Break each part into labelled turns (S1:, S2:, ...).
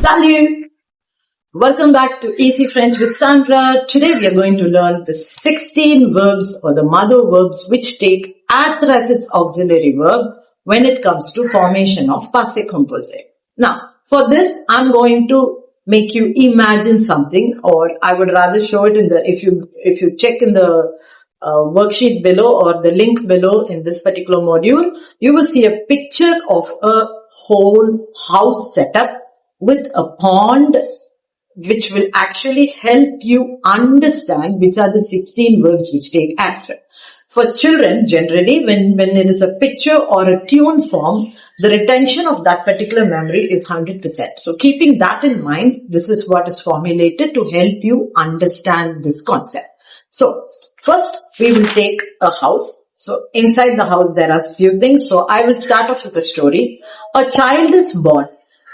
S1: Salut! Welcome back to Easy French with Sandra. Today we are going to learn the 16 verbs or the mother verbs which take êtres as its auxiliary verb when it comes to formation of passé composé. Now, for this I'm going to make you imagine something, or I would rather show it in the, if you check in the worksheet below or the link below in this particular module, you will see a picture of a whole house setup with a pond, which will actually help you understand which are the 16 verbs which take êtres. For children, generally, when it is a picture or a tune form, the retention of that particular memory is 100%. So keeping that in mind, this is what is formulated to help you understand this concept. So first, we will take a house. So inside the house, there are few things. So I will start off with a story. A child is born,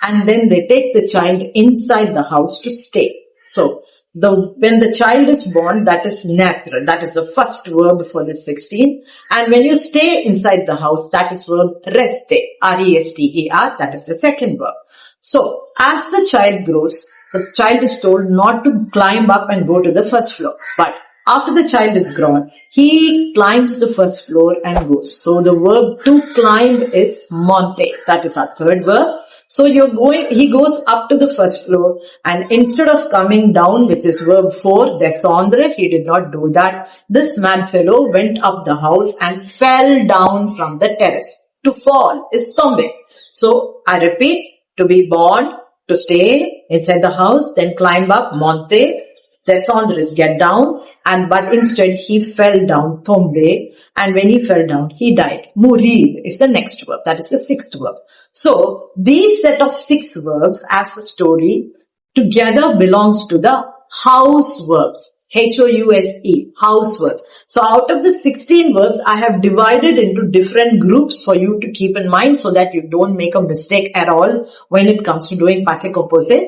S1: and then they take the child inside the house to stay. So when the child is born, that is êTRE. That is the first verb for the 16. And when you stay inside the house, that is verb rester, R-E-S-T-E-R. That is the second verb. So as the child grows, the child is told not to climb up and go to the first floor. But after the child is grown, he climbs the first floor and goes. So the verb to climb is monter. That is our third verb. So he goes up to the first floor, and instead of coming down, which is verb 4, descendre, he did not do that. This mad fellow went up the house and fell down from the terrace. To fall is tomber. So I repeat, to be born, to stay inside the house, then climb up, monter. Descendre is get down, but instead he fell down, tomber, and when he fell down, he died. Mourir is the next verb. That is the sixth verb. So these set of 6 verbs as a story together belongs to the house verbs. H-O-U-S-E, house verbs. So out of the 16 verbs, I have divided into different groups for you to keep in mind so that you don't make a mistake at all when it comes to doing passé composé.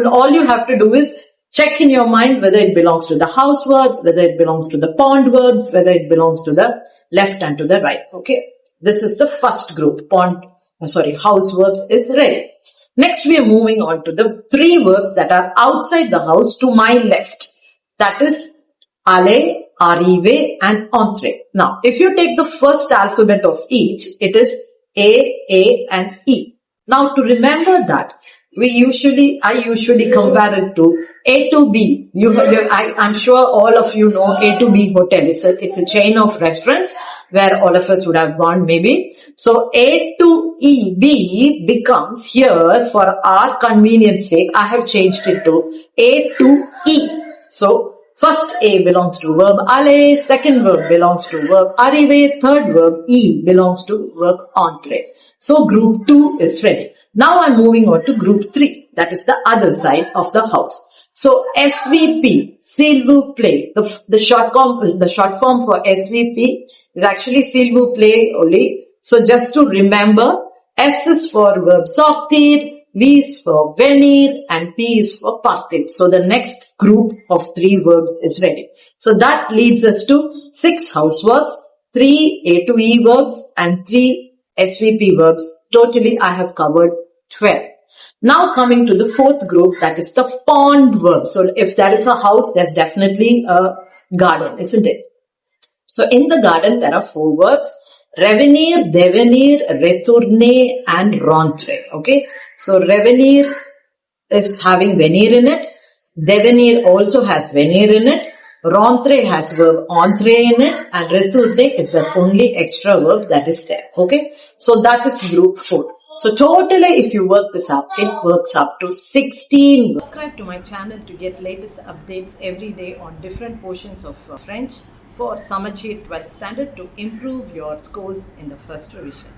S1: All you have to do is check in your mind whether it belongs to the house verbs, whether it belongs to the pond verbs, whether it belongs to the left and to the right. Okay. This is the first group. House verbs is ready. Next, we are moving on to the 3 verbs that are outside the house to my left. That is aller, arriver and entrer. Now, if you take the first alphabet of each, it is A and E. Now, to remember that, I usually compare it to A to B. I'm sure all of you know A to B hotel. It's a chain of restaurants where all of us would have gone maybe. So A to E, B becomes here for our convenience sake. I have changed it to A to E. So first A belongs to verb aller, second verb belongs to verb arriver, third verb E belongs to verb entrer. So group 2 is ready. Now I'm moving on to group 3. That is the other side of the house. So SVP, s'il vous plaît. The short form for SVP is actually s'il vous plaît only. So just to remember, S is for verb sortir, V is for venir, and P is for partir. So the next group of 3 verbs is ready. So that leads us to 6 house verbs, 3 A to E verbs, and 3 SVP verbs. Totally, I have covered 12. Now coming to the 4th group, that is the pond verb. So if there is a house, there's definitely a garden, isn't it? So in the garden, there are 4 verbs: revenir, devenir, retourner, and rentrer. Okay. So revenir is having venir in it. Devenir also has venir in it. Rentrer has verb entrer in it, and retourner is the only extra verb that is there. Okay. So that is group 4. So totally, if you work this up, it works up to 16. Subscribe to my channel to get latest updates every day on different portions of French for Summer 12th standard to improve your scores in the first revision.